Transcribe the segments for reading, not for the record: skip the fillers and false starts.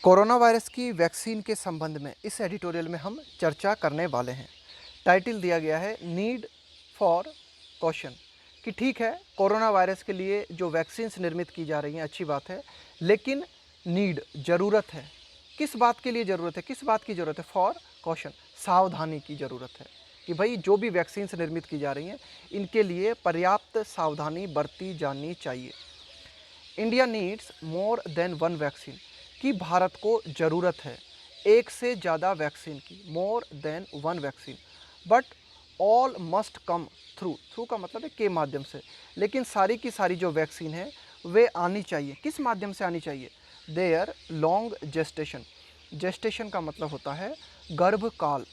Corona virus की vaccine के संबंध में इस एडिटोरियल में हम चर्चा करने वाले हैं। टाइटल दिया गया है नीड फॉर कॉशन कि ठीक है, कोरोना वायरस के लिए जो वैक्सीन्स निर्मित की जा रही हैं अच्छी बात है, लेकिन नीड ज़रूरत है। किस बात के लिए ज़रूरत है, किस बात की ज़रूरत है? फॉर कॉशन, सावधानी की ज़रूरत है कि भाई जो भी वैक्सीन्स निर्मित की जा रही हैं इनके लिए पर्याप्त सावधानी बरती जानी चाहिए। India needs more than one vaccine कि भारत को ज़रूरत है एक से ज़्यादा वैक्सीन की, more than one vaccine, but all must come through का मतलब है के माध्यम से, लेकिन सारी की सारी जो वैक्सीन है वे आनी चाहिए। किस माध्यम से आनी चाहिए? देयर लॉन्ग जेस्टेशन का मतलब होता है गर्भकाल।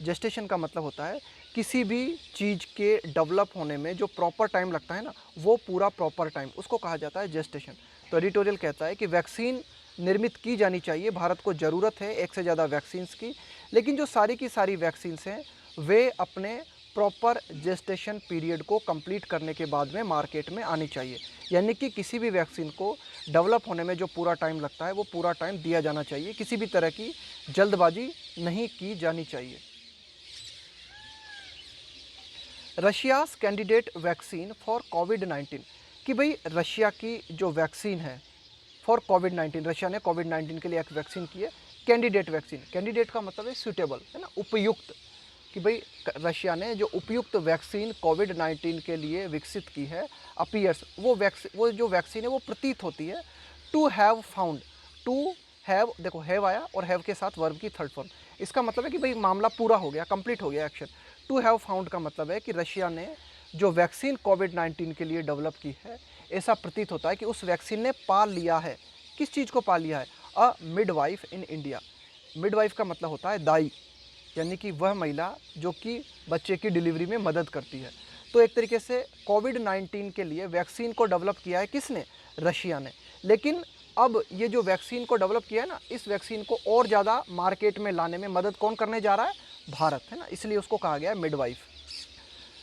जेस्टेशन का मतलब होता है किसी भी चीज़ के डेवलप होने में जो प्रॉपर टाइम लगता है ना, वो पूरा प्रॉपर टाइम, उसको कहा जाता है जेस्टेशन। तो एडिटोरियल कहता है कि वैक्सीन निर्मित की जानी चाहिए, भारत को ज़रूरत है एक से ज़्यादा वैक्सीन्स की, लेकिन जो सारी की सारी वैक्सीन्स हैं वे अपने प्रॉपर जेस्टेशन पीरियड को कंप्लीट करने के बाद में मार्केट में आनी चाहिए। यानी कि किसी भी वैक्सीन को डेवलप होने में जो पूरा टाइम लगता है वो पूरा टाइम दिया जाना चाहिए, किसी भी तरह की जल्दबाजी नहीं की जानी चाहिए। रशियाज़ कैंडिडेट वैक्सीन फॉर कोविड-19 कि भाई रशिया की जो वैक्सीन है फॉर कोविड-19, रशिया ने कोविड-19 के लिए एक वैक्सीन की है, कैंडिडेट वैक्सीन। कैंडिडेट का मतलब है सूटेबल, है ना, उपयुक्त, कि भाई रशिया ने जो उपयुक्त वैक्सीन कोविड-19 के लिए विकसित की है, अपीयर्स वो जो वैक्सीन है वो प्रतीत होती है to have found. To have, देखो हैव आया और हैव के साथ वर्ब की थर्ड फॉर्म, इसका मतलब है कि भाई मामला पूरा हो गया, कंप्लीट हो गया एक्शन। टू हैव फाउंड का मतलब है कि रशिया ने जो वैक्सीन कोविड-19 के लिए डेवलप की है, ऐसा प्रतीत होता है कि उस वैक्सीन ने पा लिया है। किस चीज़ को पा लिया है? अ मिडवाइफ इन इंडिया। मिडवाइफ का मतलब होता है दाई, यानी कि वह महिला जो कि बच्चे की डिलीवरी में मदद करती है। तो एक तरीके से कोविड-19 के लिए वैक्सीन को डेवलप किया है किसने? रशिया ने। लेकिन अब ये जो वैक्सीन को डेवलप किया है ना, इस वैक्सीन को और ज़्यादा मार्केट में लाने में मदद कौन करने जा रहा है? भारत, है ना, इसलिए उसको कहा गया है midwife.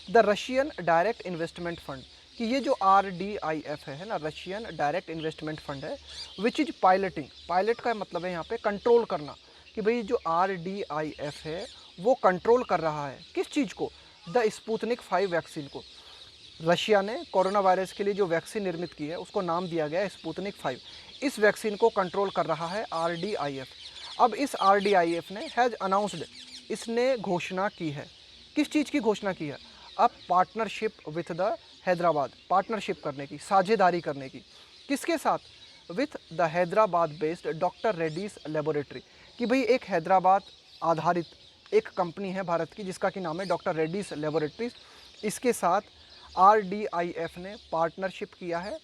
The Russian direct investment fund कि ये जो RDIF है ना, रशियन डायरेक्ट इन्वेस्टमेंट फंड है, विच इज पायलटिंग, पायलट का मतलब है यहाँ पे कंट्रोल करना, कि भाई जो RDIF है वो कंट्रोल कर रहा है किस चीज़ को? द स्पुतनिक 5 वैक्सीन को। रशिया ने कोरोना वायरस के लिए जो वैक्सीन निर्मित की है उसको नाम दिया गया है स्पुतनिक 5। इस वैक्सीन को कंट्रोल कर रहा है RDIF। अब इस RDIF ने हैज़ अनाउंसड, इसने घोषणा की है, किस चीज़ की घोषणा की है? अब partnership with the Hyderabad, partnership करने की, साझेदारी करने की, किसके साथ? With the Hyderabad based doctor Reddy's laboratory, कि भाई एक हैदराबाद आधारित एक कंपनी है भारत की जिसका कि नाम है डॉक्टर रेड्डीज लेबोरेटरीज, इसके साथ RDIF ने पार्टनरशिप किया है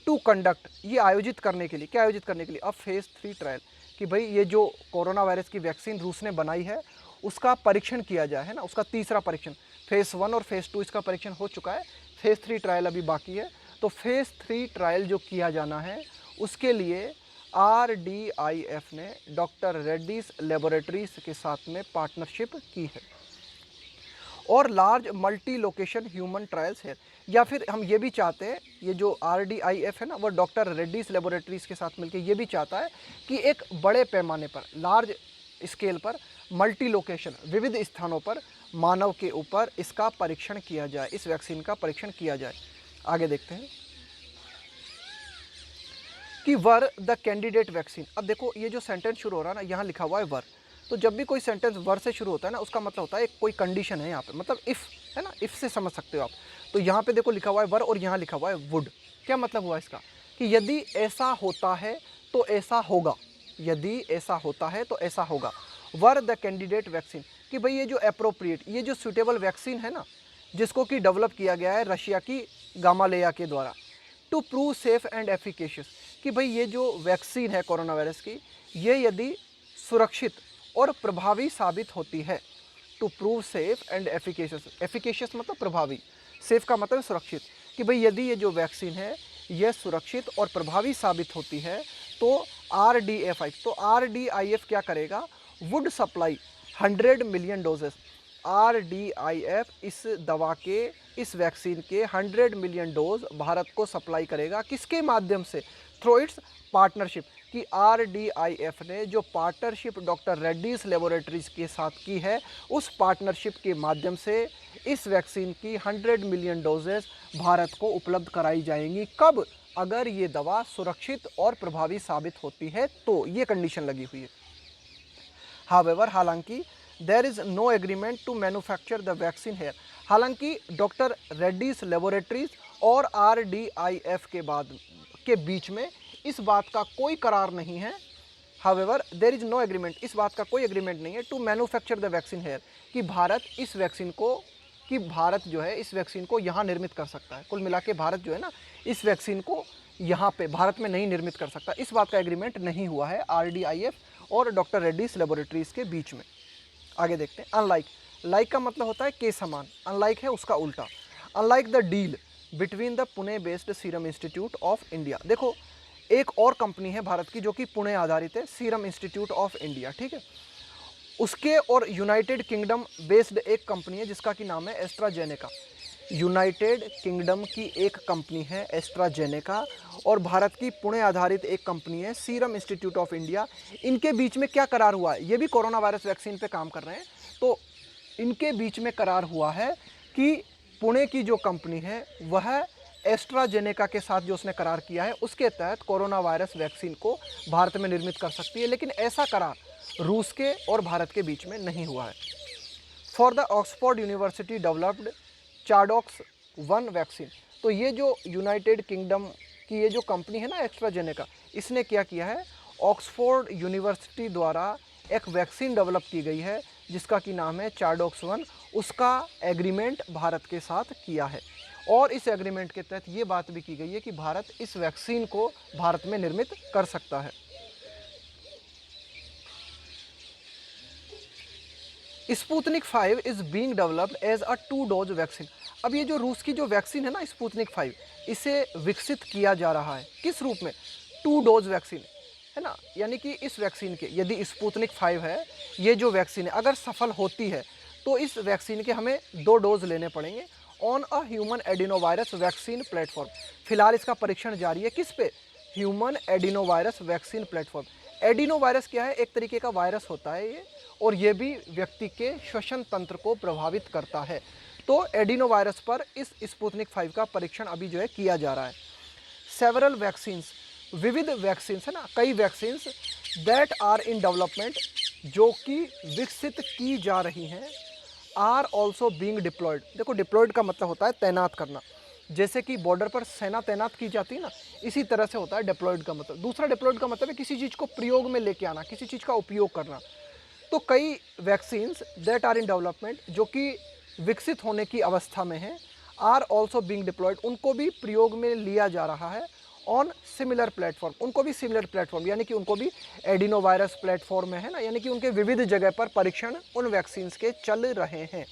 टू कंडक्ट, ये आयोजित करने के लिए, क्या आयोजित करने के लिए? अब फेज़ 3 ट्रायल, कि भाई ये जो कोरोना वायरस की वैक्सीन रूस ने बनाई है उसका परीक्षण किया जाए, है ना, उसका तीसरा परीक्षण। फेज़ 1 और फेज़ 2 इसका परीक्षण हो चुका है, फेज़ 3 ट्रायल अभी बाकी है। तो फेज़ 3 ट्रायल जो किया जाना है उसके लिए RDIF ने डॉक्टर रेड्डीज लेबोरेटरीज के साथ में पार्टनरशिप की है। और large multi location human trials है, या फिर हम ये भी चाहते हैं, ये जो RDIF है ना, वो डॉक्टर रेड्डीज लेबोरेटरीज के साथ मिलकर ये भी चाहता है कि एक बड़े पैमाने पर, लार्ज स्केल पर, मल्टी लोकेशन, विविध स्थानों पर मानव के ऊपर इसका परीक्षण किया जाए, इस वैक्सीन का परीक्षण किया जाए। आगे देखते हैं कि वर द कैंडिडेट वैक्सीन। अब देखो ये जो सेंटेंस शुरू हो रहा है ना, यहाँ लिखा हुआ है वर, तो जब भी कोई सेंटेंस वर से शुरू होता है ना, उसका मतलब होता है कोई कंडीशन है यहाँ पे, मतलब इफ़, है ना, इफ़ से समझ सकते हो आप। तो यहाँ पे देखो लिखा हुआ है वर और यहाँ लिखा हुआ है वुड। क्या मतलब हुआ इसका? कि यदि ऐसा होता है तो ऐसा होगा, यदि ऐसा होता है तो ऐसा होगा। वर द कैंडिडेट वैक्सीन, कि भाई ये जो अप्रोप्रिएट, ये जो सूटेबल वैक्सीन है ना, जिसको कि डेवलप किया गया है रशिया की गामालेया के द्वारा, to prove safe and efficacious, कि भाई ये जो वैक्सीन है कोरोना वायरस की, ये यदि सुरक्षित और प्रभावी साबित होती है, to prove safe and efficacious, efficacious मतलब प्रभावी, सेफ का मतलब सुरक्षित, कि भाई यदि ये जो वैक्सीन है यह सुरक्षित और प्रभावी साबित होती है तो RDIF क्या करेगा? Would supply 100 million doses. RDIF इस दवा के, इस वैक्सीन के 100 मिलियन डोज भारत को सप्लाई करेगा, किसके माध्यम से? थ्रू इट्स पार्टनरशिप, कि RDIF ने जो पार्टनरशिप डॉक्टर रेड्डीज लेबोरेटरीज के साथ की है, उस पार्टनरशिप के माध्यम से इस वैक्सीन की 100 मिलियन डोजेस भारत को उपलब्ध कराई जाएंगी। कब? अगर ये दवा सुरक्षित और प्रभावी साबित होती है तो ये कंडीशन लगी हुई है। हावेवर, हालांकि there is no agreement to manufacture the vaccine here. हालांकि डॉक्टर रेड्डीज लेबोरेटरीज और RDIF के बीच में इस बात का कोई करार नहीं है। However there is no agreement, इस बात का कोई एग्रीमेंट नहीं है to manufacture the vaccine here, कि भारत जो है इस वैक्सीन को यहाँ निर्मित कर सकता है। कुल मिला के भारत जो है ना, इस वैक्सीन को यहाँ पे भारत में नहीं निर्मित कर सकता, इस बात का एग्रीमेंट नहीं हुआ है RDIF और डॉक्टर रेड्डीज लेबोरेटरीज के बीच में। आगे देखते हैं। अनलाइक, लाइक का मतलब होता है के समान, अनलाइक है उसका उल्टा। Unlike the deal between the Pune based serum institute of India. देखो, एक और कंपनी है भारत की जो कि पुणे आधारित है, सीरम इंस्टीट्यूट ऑफ इंडिया, ठीक है। उसके और यूनाइटेड किंगडम बेस्ड एक कंपनी है जिसका कि नाम है एस्ट्राजेनेका। यूनाइटेड किंगडम की एक कंपनी है एस्ट्राजेनेका और भारत की पुणे आधारित एक कंपनी है सीरम इंस्टीट्यूट ऑफ इंडिया। इनके बीच में क्या करार हुआ है? ये भी कोरोना वायरस वैक्सीन पे काम कर रहे हैं, तो इनके बीच में करार हुआ है कि पुणे की जो कंपनी है वह एस्ट्राजेनेका के साथ जो उसने करार किया है उसके तहत कोरोना वायरस वैक्सीन को भारत में निर्मित कर सकती है, लेकिन ऐसा करार रूस के और भारत के बीच में नहीं हुआ है। For the Oxford University developed ChAdOx 1 vaccine. तो ये जो यूनाइटेड किंगडम की ये जो कंपनी है ना एस्ट्राजेनेका, इसने क्या किया है, ऑक्सफोर्ड यूनिवर्सिटी द्वारा एक वैक्सीन डेवलप की गई है जिसका कि नाम है चाडॉक्स 1, उसका एग्रीमेंट भारत के साथ किया है। और इस एग्रीमेंट के तहत ये बात भी की गई है कि भारत इस वैक्सीन को भारत में निर्मित कर सकता है। Sputnik 5 is being developed as a 2 dose vaccine. अब ये जो रूस की जो वैक्सीन है ना स्पुतनिक 5, इसे विकसित किया जा रहा है किस रूप में? 2 डोज वैक्सीन है ना, यानी कि इस वैक्सीन के, यदि स्पुतनिक 5 है ये जो वैक्सीन है अगर सफल होती है तो इस वैक्सीन के हमें 2 डोज लेने पड़ेंगे on a human adenovirus vaccine platform. फिलहाल इसका परीक्षण जारी है, किस पे? Human adenovirus vaccine platform. Adenovirus क्या है? एक तरीके का वायरस होता है ये, और ये भी व्यक्ति के श्वसन तंत्र को प्रभावित करता है। तो एडिनोवायरस पर इस स्पुतनिक 5 का परीक्षण अभी जो है किया जा रहा है। सेवरल वैक्सीन्स, विविध वैक्सीन्स है ना, कई vaccines that are in development, जो कि विकसित की जा रही हैं, आर ऑल्सो बीइंग डिप्लॉयड। देखो, डिप्लॉयड का मतलब होता है तैनात करना, जैसे कि बॉर्डर पर सेना तैनात की जाती है ना, इसी तरह से होता है डिप्लॉयड का मतलब। दूसरा डिप्लॉयड का मतलब है किसी चीज़ को प्रयोग में लेके आना, किसी चीज़ का उपयोग करना। तो कई vaccines that are in development, जो कि विकसित होने की अवस्था में हैं, आर ऑल्सो बीइंग डिप्लॉयड, उनको भी प्रयोग में लिया जा रहा है ऑन सिमिलर प्लेटफॉर्म, उनको भी सिमिलर प्लेटफॉर्म, यानी कि उनको भी एडिनोवायरस प्लेटफॉर्म में है ना, यानी कि उनके विविध जगह पर परीक्षण उन वैक्सीन्स के चल रहे हैं।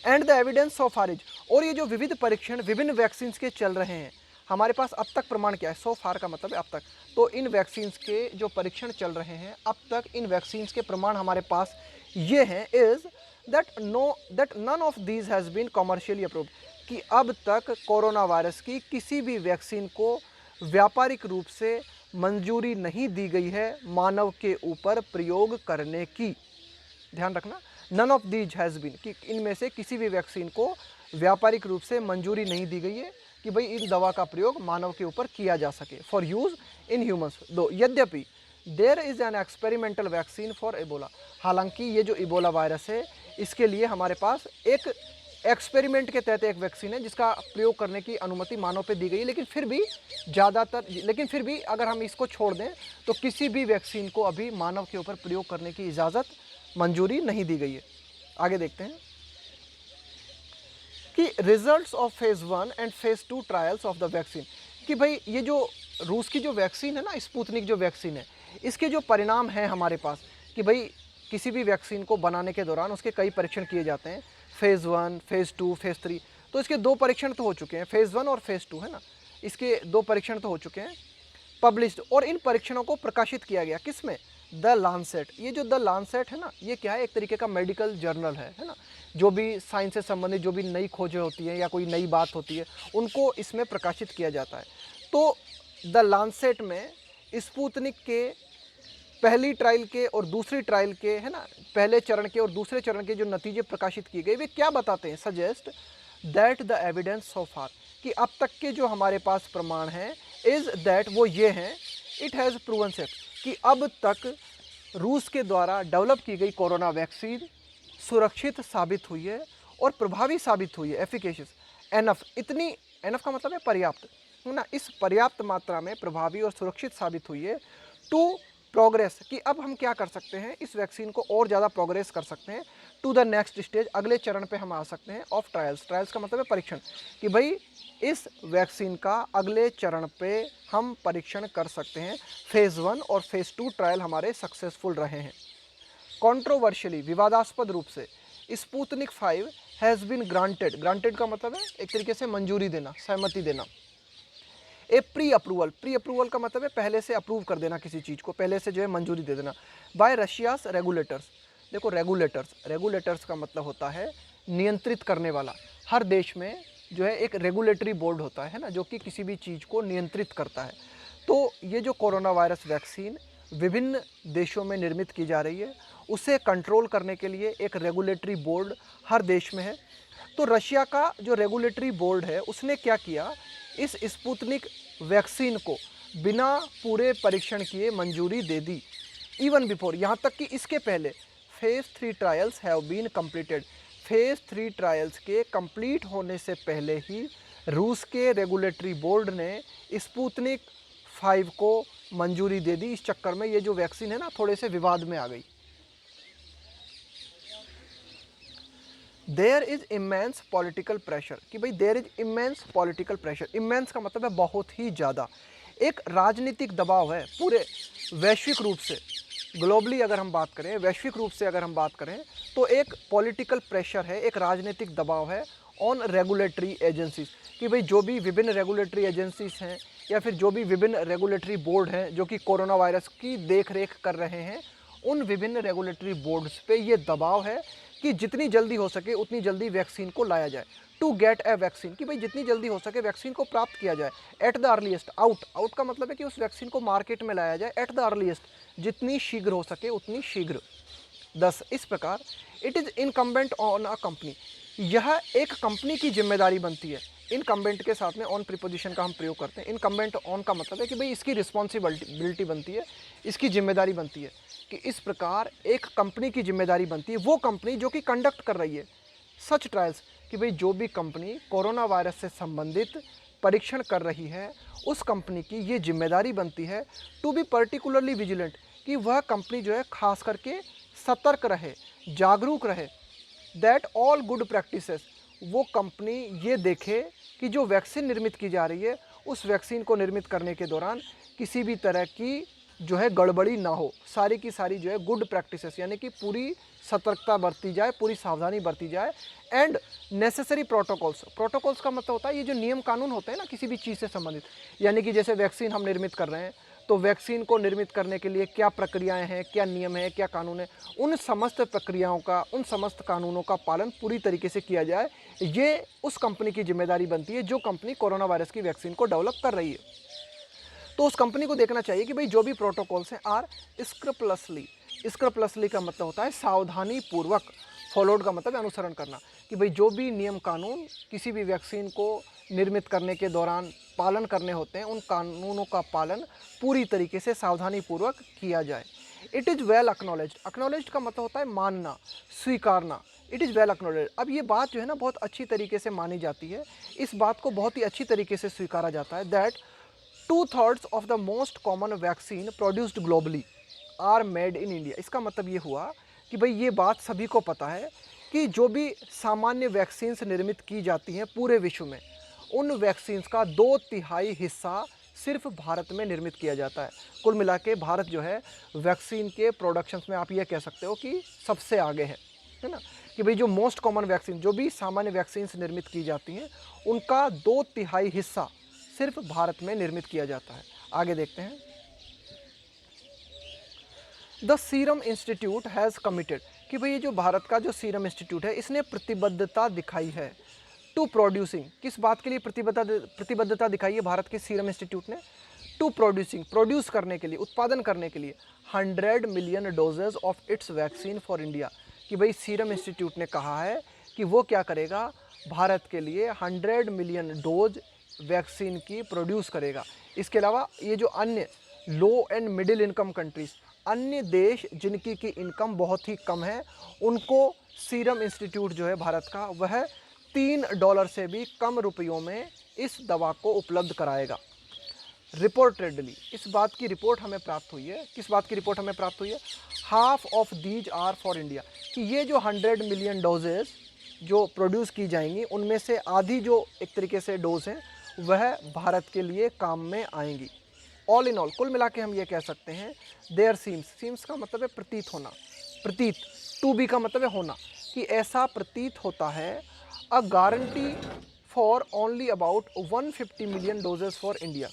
And the evidence so far is, और ये जो विविध परीक्षण विभिन्न वैक्सीन्स के चल रहे हैं, हमारे पास अब तक प्रमाण क्या है? सो फार का मतलब है अब तक। तो इन वैक्सीन्स के जो परीक्षण चल रहे हैं अब तक, इन वैक्सीन्स के प्रमाण हमारे पास ये हैं, is that none of these has been commercially approved, कि अब तक कोरोना वायरस की किसी भी वैक्सीन को व्यापारिक रूप से मंजूरी नहीं दी गई है मानव के ऊपर प्रयोग करने की। ध्यान रखना, none of these has been, कि इनमें से किसी भी वैक्सीन को व्यापारिक रूप से मंजूरी नहीं दी गई है कि भाई इन दवा का प्रयोग मानव के ऊपर किया जा सके for use in humans. Though यद्यपि there is an experimental vaccine for Ebola, हालांकि ये जो इबोला वायरस है इसके लिए हमारे पास एक एक्सपेरिमेंट के तहत एक वैक्सीन है जिसका प्रयोग करने की अनुमति मानव पे दी गई है, लेकिन फिर भी अगर हम इसको छोड़ दें तो किसी भी वैक्सीन को अभी मानव के ऊपर प्रयोग करने की इजाज़त, मंजूरी नहीं दी गई है। आगे देखते हैं कि results of phase 1 and phase 2 trials of the vaccine, कि भाई ये जो रूस की जो वैक्सीन है ना स्पुतनिक जो वैक्सीन है, इसके जो परिणाम हैं हमारे पास, कि भाई किसी भी वैक्सीन को बनाने के दौरान उसके कई परीक्षण किए जाते हैं, फेज़ 1, फेज़ 2, फेज़ 3। तो इसके 2 परीक्षण तो हो चुके हैं, फेज़ 1 और फेज़ 2 है ना, इसके 2 परीक्षण तो हो चुके हैं पब्लिश्ड, और इन परीक्षणों को प्रकाशित किया गया किस में? The Lancet. ये जो द लांसेट है ना, ये क्या है? एक तरीके का मेडिकल जर्नल है ना, जो भी साइंस से संबंधित जो भी नई खोजें होती हैं या कोई नई बात होती है उनको इसमें प्रकाशित किया जाता है। तो द लांसेट में स्पुतनिक के पहली ट्रायल के और दूसरी ट्रायल के, है ना, पहले चरण के और दूसरे चरण के जो नतीजे प्रकाशित किए गए वे क्या बताते हैं? सजेस्ट दैट द एविडेंस सो फार, कि अब तक के जो हमारे पास प्रमाण हैं, इज दैट, वो ये हैं, इट हैज़ प्रूवन सेफ, कि अब तक रूस के द्वारा डेवलप की गई कोरोना वैक्सीन सुरक्षित साबित हुई है और प्रभावी साबित हुई है, एफिकेशियस, एनफ, इतनी, एनफ का मतलब है पर्याप्त, है ना, इस पर्याप्त मात्रा में प्रभावी और सुरक्षित साबित हुई है टू प्रोग्रेस, कि अब हम क्या कर सकते हैं, इस वैक्सीन को और ज़्यादा प्रोग्रेस कर सकते हैं टू द नेक्स्ट स्टेज, अगले चरण पे हम आ सकते हैं ऑफ ट्रायल्स, ट्रायल्स का मतलब है परीक्षण, कि भाई इस वैक्सीन का अगले चरण पे हम परीक्षण कर सकते हैं। फेज़ 1 और फेज़ 2 ट्रायल हमारे सक्सेसफुल रहे हैं। कॉन्ट्रोवर्शियली, विवादास्पद रूप से, Sputnik 5 has been granted, granted का मतलब है एक तरीके से मंजूरी देना, सहमति देना। ए प्री अप्रूवल, प्री अप्रूवल का मतलब है पहले से अप्रूव कर देना किसी चीज़ को, पहले से जो है मंजूरी दे देना, बाय रशियास रेगुलेटर्स। देखो रेगुलेटर्स, रेगुलेटर्स का मतलब होता है नियंत्रित करने वाला। हर देश में जो है एक रेगुलेटरी बोर्ड होता है ना, जो कि किसी भी चीज़ को नियंत्रित करता है। तो ये जो कोरोना वायरस वैक्सीन विभिन्न देशों में निर्मित की जा रही है, उसे कंट्रोल करने के लिए एक रेगुलेटरी बोर्ड हर देश में है। तो रशिया का जो रेगुलेटरी बोर्ड है उसने क्या किया, इस स्पुतनिक वैक्सीन को बिना पूरे परीक्षण किए मंजूरी दे दी। इवन बिफोर, यहाँ तक कि इसके पहले phase 3 trials have been completed, phase 3 trials के कंप्लीट होने से पहले ही रूस के रेगुलेटरी बोर्ड ने स्पुतनिक 5 को मंजूरी दे दी। इस चक्कर में ये जो वैक्सीन है ना, थोड़े से विवाद में आ गई। There is immense political pressure, कि भाई there is immense political pressure, immense का मतलब है बहुत ही ज़्यादा, एक राजनीतिक दबाव है पूरे वैश्विक रूप से, ग्लोबली अगर हम बात करें, वैश्विक रूप से अगर हम बात करें, तो एक पॉलिटिकल प्रेशर है, एक राजनीतिक दबाव है ऑन रेगुलेटरी एजेंसीज, कि भाई जो भी विभिन्न रेगुलेटरी एजेंसीज हैं या फिर जो भी विभिन्न रेगुलेटरी बोर्ड हैं जो कि कोरोना वायरस की देख रेख कर रहे हैं, उन विभिन्न रेगुलेटरी बोर्ड्स पे ये दबाव है कि जितनी जल्दी हो सके उतनी जल्दी वैक्सीन को लाया जाए, टू गेट ए वैक्सीन, कि भाई जितनी जल्दी हो सके वैक्सीन को प्राप्त किया जाए, at the earliest, out, out का मतलब है कि उस वैक्सीन को मार्केट में लाया जाए, एट द अर्लीस्ट, जितनी शीघ्र हो सके उतनी शीघ्र। 10, इस प्रकार it is incumbent on a company, यह एक कंपनी की जिम्मेदारी बनती है। इनकम्बेंट के साथ में ऑन प्रीपोजिशन का हम प्रयोग करते हैं। इनकम्बेंट ऑन का मतलब है कि भाई इसकी रिस्पॉन्सिबिलिटी बनती है, इसकी जिम्मेदारी बनती है, कि इस प्रकार एक कंपनी की जिम्मेदारी बनती है, वो कंपनी जो कि कंडक्ट कर रही है सच ट्रायल्स, कि भाई जो भी कंपनी कोरोना वायरस से संबंधित परीक्षण कर रही है, उस कंपनी की ये जिम्मेदारी बनती है टू बी पर्टिकुलरली विजिलेंट, कि वह कंपनी जो है खास करके सतर्क रहे, जागरूक रहे, दैट ऑल गुड प्रैक्टिसेस, वो कंपनी ये देखे कि जो वैक्सीन निर्मित की जा रही है, उस वैक्सीन को निर्मित करने के दौरान किसी भी तरह की जो है गड़बड़ी ना हो, सारी की सारी जो है गुड प्रैक्टिसेस, यानी कि पूरी सतर्कता बरती जाए, पूरी सावधानी बरती जाए, एंड नेसेसरी प्रोटोकॉल्स, प्रोटोकॉल्स का मतलब होता है ये जो नियम कानून होते हैं ना किसी भी चीज़ से संबंधित, यानी कि जैसे वैक्सीन हम निर्मित कर रहे हैं, तो वैक्सीन को निर्मित करने के लिए क्या प्रक्रियाएं हैं, क्या नियम है, क्या कानून है, उन समस्त प्रक्रियाओं का, उन समस्त कानूनों का पालन पूरी तरीके से किया जाए, ये उस कंपनी की जिम्मेदारी बनती है जो कंपनी कोरोना वायरस की वैक्सीन को डेवलप कर रही है। तो उस कंपनी को देखना चाहिए कि भाई जो भी प्रोटोकॉल्स हैं आर स्क्रप्लसली, स्क्रप्लसली का मतलब होता है सावधानी पूर्वक, फॉलोड का मतलब है अनुसरण करना, कि भाई जो भी नियम कानून किसी भी वैक्सीन को निर्मित करने के दौरान पालन करने होते हैं, उन कानूनों का पालन पूरी तरीके से सावधानी पूर्वक किया जाए। It is well acknowledged, acknowledged का मतलब होता है मानना, स्वीकारना, इट इज़ वेल एक्नॉलेज्ड। अब ये बात जो है ना बहुत अच्छी तरीके से मानी जाती है, इस बात को बहुत ही अच्छी तरीके से स्वीकारा जाता है, that 2/3 of the most common vaccine produced globally are made in India. इसका मतलब ये हुआ कि भाई ये बात सभी को पता है कि जो भी सामान्य वैक्सीन्स निर्मित की जाती हैं पूरे विश्व में, उन वैक्सीन्स का 2/3 हिस्सा सिर्फ भारत में निर्मित किया जाता है। कुल मिला के भारत जो है वैक्सीन के प्रोडक्शंस में आप ये कह सकते हो कि सबसे आगे है ना, कि भाई जो मोस्ट कॉमन वैक्सीन, जो भी सामान्य वैक्सीन्स निर्मित की जाती हैं, उनका 2/3 हिस्सा सिर्फ भारत में निर्मित किया जाता है। आगे देखते हैं। The serum institute has committed, कि भाई ये जो भारत का जो सीरम इंस्टीट्यूट है, इसने प्रतिबद्धता दिखाई है टू प्रोड्यूसिंग, किस बात के लिए प्रतिबद्धता दिखाई है भारत के सीरम इंस्टीट्यूट ने, टू प्रोड्यूस करने के लिए, उत्पादन करने के लिए 100 million doses of its vaccine for India. कि भाई सीरम इंस्टीट्यूट ने कहा है कि वो क्या करेगा, भारत के लिए 100 मिलियन डोज वैक्सीन की प्रोड्यूस करेगा। इसके अलावा ये जो अन्य लो एंड मिडिल इनकम कंट्रीज़, अन्य देश जिनकी की इनकम बहुत ही कम है, उनको सीरम इंस्टीट्यूट जो है भारत का, वह $3 से भी कम रुपयों में इस दवा को उपलब्ध कराएगा। रिपोर्टेडली, इस बात की रिपोर्ट हमें प्राप्त हुई है, किस बात की रिपोर्ट हमें प्राप्त हुई है, half of these are for India. कि ये जो 100 मिलियन डोजेज जो प्रोड्यूस की जाएंगी, उनमें से आधी जो एक तरीके से डोज हैं वह भारत के लिए काम में आएंगी। ऑल इन ऑल, कुल मिला के हम ये कह सकते हैं, देयर सीम्स का मतलब है प्रतीत होना, प्रतीत, टू बी का मतलब है होना, कि ऐसा प्रतीत होता है, a guarantee for only about 150 million doses for India.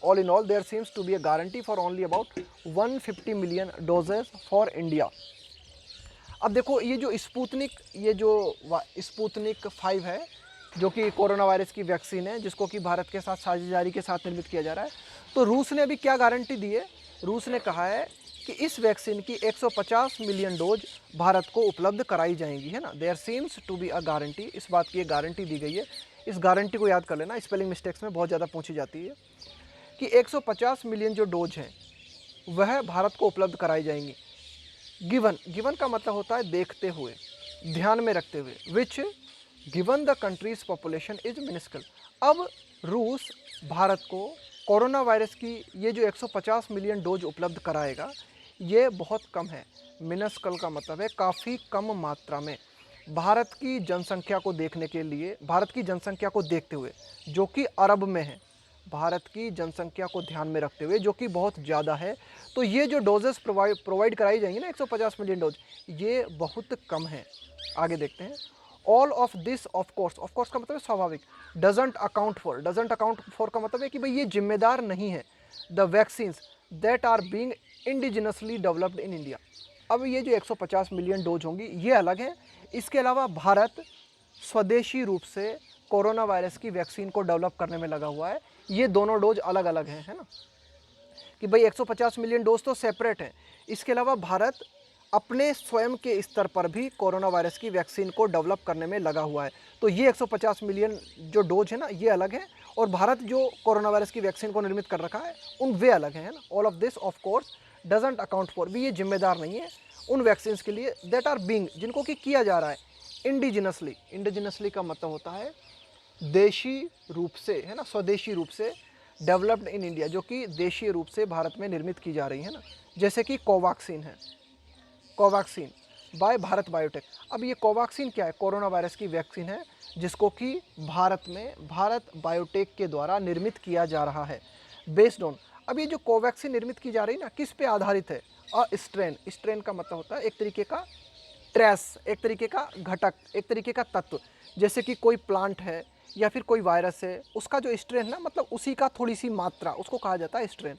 All in all there seems to be a guarantee for only about 150 million doses for India. अब देखो ये जो स्पुतनिक 5 है, जो कि कोरोना वायरस की वैक्सीन है, जिसको कि भारत के साथ साझेदारी के साथ निर्मित किया जा रहा है, तो रूस ने अभी क्या गारंटी दी है, रूस ने कहा है कि इस वैक्सीन की 150 मिलियन डोज भारत को उपलब्ध कराई जाएंगी, है ना। There seems to be a guarantee, इस बात की एक गारंटी दी गई है। इस गारंटी को याद कर लेना, स्पेलिंग मिस्टेक्स में बहुत ज़्यादा पूछी जाती है, कि 150 मिलियन जो डोज हैं वह भारत को उपलब्ध कराई जाएंगी। गिवन का मतलब होता है देखते हुए, ध्यान में रखते हुए, which given the country's population is minuscule. अब रूस भारत को कोरोना वायरस की ये जो 150 मिलियन डोज उपलब्ध कराएगा, ये बहुत कम है। मिनिस्कल का मतलब है काफ़ी कम मात्रा में। भारत की जनसंख्या को देखने के लिए, भारत की जनसंख्या को देखते हुए, जो कि अरब में है, भारत की जनसंख्या को ध्यान में रखते हुए, जो कि बहुत ज़्यादा है, तो ये जो डोजेस प्रोवाइड कराई जाएंगी ना, 150 मिलियन डोज, ये बहुत कम है। आगे देखते हैं। All of this of course का मतलब है स्वाभाविक, डजेंट अकाउंट फॉर का मतलब है कि भाई ये जिम्मेदार नहीं है, the vaccines that are being indigenously developed in India. अब ये जो 150 मिलियन डोज होंगी ये अलग है, इसके अलावा भारत स्वदेशी रूप से कोरोना वायरस की वैक्सीन को डेवलप करने में लगा हुआ है। ये दोनों डोज अलग अलग हैं, है ना, कि भाई 150 मिलियन डोज तो सेपरेट हैं। इसके अलावा भारत अपने स्वयं के स्तर पर भी कोरोना वायरस की वैक्सीन को डेवलप करने में लगा हुआ है। तो ये 150 मिलियन जो डोज है ना, ये अलग है, और भारत जो कोरोना वायरस की वैक्सीन को निर्मित कर रखा है उन वे अलग हैं, है ना। All of this of course doesn't account for, भी ये जिम्मेदार नहीं है उन वैक्सीन के लिए दैट आर बीइंग, जिनको कि किया जा रहा है इंडिजिनसली का मतलब होता है देशी रूप से, है ना, स्वदेशी रूप से, डेवलप्ड इन इंडिया, जो कि देशीय रूप से भारत में निर्मित की जा रही है ना। जैसे कि कोवैक्सीन है, कोवैक्सीन बाय भारत बायोटेक। अब ये कोवैक्सीन क्या है, कोरोना वायरस की वैक्सीन है, जिसको कि भारत में भारत बायोटेक के द्वारा निर्मित किया जा रहा है, बेस्ड ऑन। अब ये जो कोवैक्सीन निर्मित की जा रही है ना, किस पे आधारित है, स्ट्रेन का मतलब होता है एक तरीके का ट्रेस, एक तरीके का घटक, एक तरीके का तत्व। जैसे कि कोई प्लांट है या फिर कोई वायरस है, उसका जो स्ट्रेन ना, मतलब उसी का थोड़ी सी मात्रा, उसको कहा जाता है स्ट्रेन।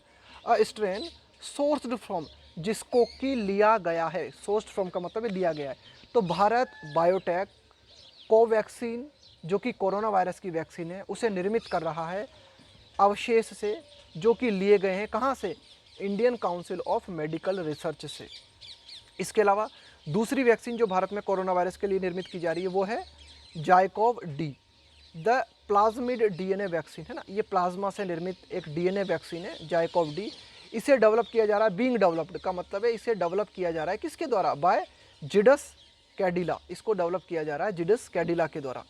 स्ट्रेन सोर्स्ड फ्रॉम, जिसको कि लिया गया है, सोर्स्ड फ्रॉम का मतलब है लिया गया है। तो भारत बायोटेक कोवैक्सीन, जो कि कोरोना वायरस की वैक्सीन है, उसे निर्मित कर रहा है अवशेष से, जो कि लिए गए हैं कहाँ से, Indian council of medical research से। इसके अलावा दूसरी वैक्सीन जो भारत में कोरोना वायरस के लिए निर्मित की जा रही है वो है ZyCoV D, the plasmid DNA vaccine, है ना। ये प्लाज्मा से निर्मित एक डीएनए वैक्सीन है, जाइकोव डी। इसे डेवलप किया जा रहा है, बीइंग डेवलप्ड का मतलब है इसे डेवलप किया जा रहा है किसके द्वारा, बाय जिडस कैडिला। इसको डेवलप किया जा रहा है जिडस कैडिला के द्वारा।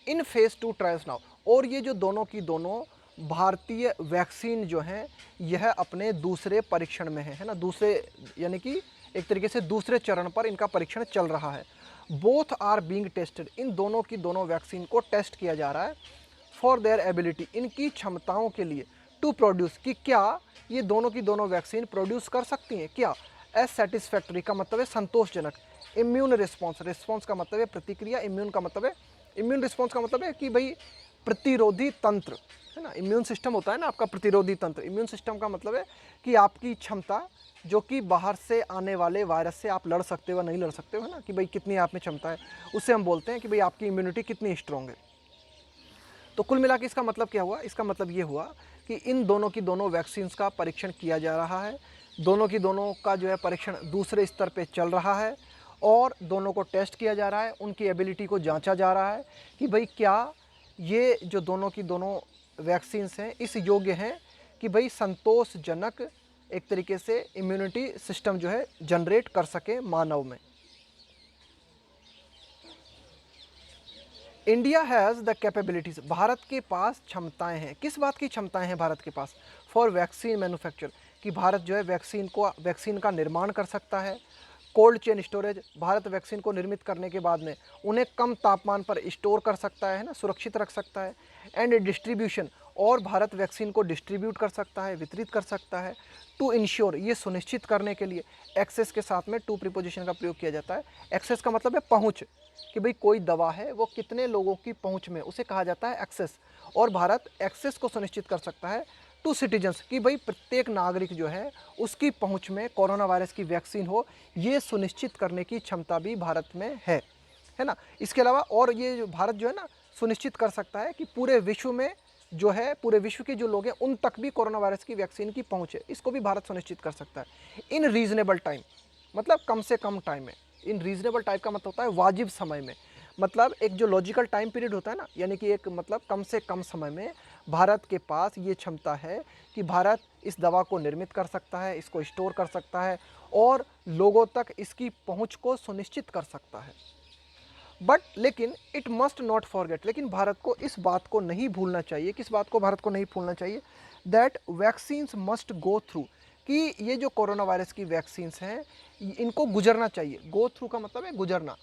इन फेज 2 ट्रायल्स नाउ, और ये जो दोनों की दोनों भारतीय वैक्सीन जो हैं, यह अपने दूसरे परीक्षण में है ना, दूसरे यानी कि एक तरीके से दूसरे चरण पर इनका परीक्षण चल रहा है। बोथ आर बीइंग टेस्टेड, इन दोनों की दोनों वैक्सीन को टेस्ट किया जा रहा है फॉर देयर एबिलिटी, इनकी क्षमताओं के लिए, टू प्रोड्यूस, कि क्या ये दोनों की दोनों वैक्सीन प्रोड्यूस कर सकती हैं, क्या, एज सेटिस्फैक्ट्री का मतलब है संतोषजनक, इम्यून रिस्पॉन्स का मतलब है प्रतिक्रिया, इम्यून रिस्पॉन्स का मतलब है कि भाई प्रतिरोधी तंत्र, है ना। इम्यून सिस्टम होता है ना आपका प्रतिरोधी तंत्र, इम्यून सिस्टम का मतलब है कि आपकी क्षमता, जो कि बाहर से आने वाले वायरस से आप लड़ सकते हो नहीं लड़ सकते हो, है ना, कि भाई कितनी आप में क्षमता है, उससे हम बोलते हैं कि भाई आपकी इम्यूनिटी कितनी स्ट्रॉन्ग है। तो कुल मिला के इसका मतलब क्या हुआ, इसका मतलब ये हुआ कि इन दोनों की दोनों वैक्सीन्स का परीक्षण किया जा रहा है, दोनों की दोनों का जो है परीक्षण दूसरे स्तर पे चल रहा है और दोनों को टेस्ट किया जा रहा है, उनकी एबिलिटी को जांचा जा रहा है कि भाई क्या ये जो दोनों की दोनों वैक्सीन्स हैं इस योग्य हैं कि भाई संतोषजनक एक तरीके से इम्यूनिटी सिस्टम जो है जनरेट कर सके मानव में। India has the capabilities, Bharat के पास क्षमताएं हैं। किस बात की क्षमताएं हैं भारत के पास? फॉर वैक्सीन मैन्युफैक्चर, कि भारत जो है वैक्सीन का निर्माण कर सकता है। Cold chain storage, Bharat vaccine को निर्मित करने के बाद में उन्हें कम तापमान पर स्टोर कर सकता है ना, सुरक्षित रख सकता है। एंड डिस्ट्रीब्यूशन, और भारत वैक्सीन को डिस्ट्रीब्यूट कर सकता है, वितरित कर सकता है। टू इंश्योर, ये सुनिश्चित करने के लिए एक्सेस के साथ में टू प्रीपोजिशन का प्रयोग किया जाता है। एक्सेस का मतलब है पहुंच, कि भाई कोई दवा है वो कितने लोगों की पहुंच में, उसे कहा जाता है एक्सेस। और भारत एक्सेस को सुनिश्चित कर सकता है टू सिटीजन्स, कि भाई प्रत्येक नागरिक जो है उसकी पहुंच में कोरोना वायरस की वैक्सीन हो, ये सुनिश्चित करने की क्षमता भी भारत में है ना। इसके अलावा और ये जो भारत जो है ना सुनिश्चित कर सकता है कि पूरे विश्व में जो है, पूरे विश्व के जो लोग हैं उन तक भी कोरोना वायरस की वैक्सीन की पहुंच है, इसको भी भारत सुनिश्चित कर सकता है इन रीजनेबल टाइम, मतलब कम से कम टाइम में। इन रीजनेबल टाइम का मतलब होता है वाजिब समय में, मतलब एक जो लॉजिकल टाइम पीरियड होता है ना, यानी कि एक मतलब कम से कम समय में भारत के पास ये क्षमता है कि भारत इस दवा को निर्मित कर सकता है, इसको स्टोर कर सकता है और लोगों तक इसकी पहुंच को सुनिश्चित कर सकता है। बट लेकिन इट मस्ट नॉट फॉरगेट, लेकिन भारत को इस बात को नहीं भूलना चाहिए, किस बात को भारत को नहीं भूलना चाहिए, that vaccines must go through, कि ये जो कोरोना वायरस की वैक्सीन्स हैं इनको गुजरना चाहिए। गो थ्रू का मतलब है गुजरना,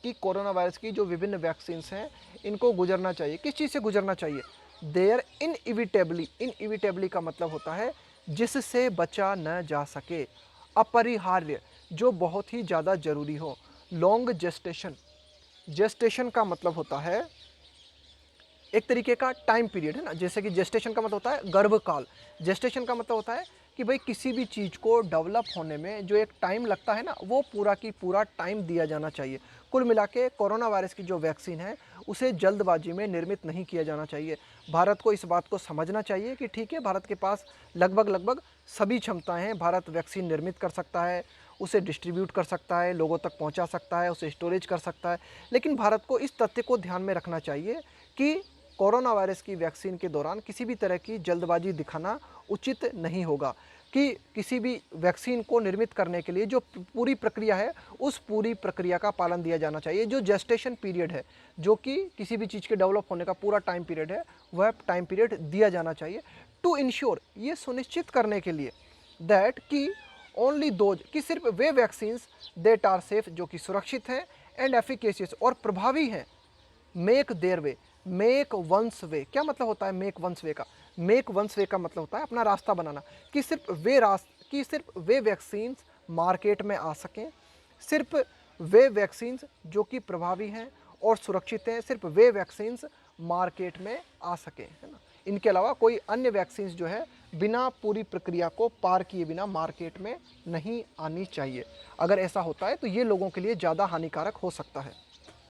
कि कोरोना वायरस की जो विभिन्न वैक्सीन्स हैं इनको गुजरना चाहिए। किस चीज़ से गुजरना चाहिए? देयर इनइविटेबली, इनइविटेबली का मतलब होता है जिससे बचा न जा सके, अपरिहार्य, जो बहुत ही ज़्यादा ज़रूरी हो। लॉन्ग जेस्टेशन, जेस्टेशन का मतलब होता है एक तरीके का टाइम पीरियड है ना, जैसे कि जेस्टेशन का मतलब होता है गर्भकाल, जेस्टेशन का मतलब होता है कि भाई किसी भी चीज़ को डेवलप होने में जो एक टाइम लगता है ना, वो पूरा की पूरा टाइम दिया जाना चाहिए। कुल मिला के कोरोना वायरस की जो वैक्सीन है उसे जल्दबाजी में निर्मित नहीं किया जाना चाहिए। भारत को इस बात को समझना चाहिए कि ठीक है, भारत के पास लगभग सभी क्षमताएं हैं, भारत वैक्सीन निर्मित कर सकता है, उसे डिस्ट्रीब्यूट कर सकता है, लोगों तक पहुंचा सकता है, उसे स्टोरेज कर सकता है। लेकिन भारत को इस तथ्य को ध्यान में रखना चाहिए कि कोरोना वायरस की वैक्सीन के दौरान किसी भी तरह की जल्दबाजी दिखाना उचित नहीं होगा, कि किसी भी वैक्सीन को निर्मित करने के लिए जो पूरी प्रक्रिया है उस पूरी प्रक्रिया का पालन दिया जाना चाहिए। जो जेस्टेशन पीरियड है, जो कि किसी भी चीज़ के डेवलप होने का पूरा टाइम पीरियड है, वह टाइम पीरियड दिया जाना चाहिए। टू इंश्योर, ये सुनिश्चित करने के लिए दैट कि ओनली दोज, कि सिर्फ वे वैक्सीन्स दैट आर सेफ, जो कि सुरक्षित हैं, एंड एफिकेशियस, और प्रभावी हैं, make their way, make one's way. क्या मतलब होता है मेक वंस वे का? मेक वंस वे का मतलब होता है अपना रास्ता बनाना, कि सिर्फ वे वैक्सीन्स मार्केट में आ सकें, सिर्फ वे वैक्सीन्स जो कि प्रभावी हैं और सुरक्षित हैं, सिर्फ वे वैक्सीन्स मार्केट में आ सकें, है ना। इनके अलावा कोई अन्य वैक्सीन्स जो है बिना पूरी प्रक्रिया को पार किए बिना मार्केट में नहीं आनी चाहिए। अगर ऐसा होता है तो ये लोगों के लिए ज़्यादा हानिकारक हो सकता है।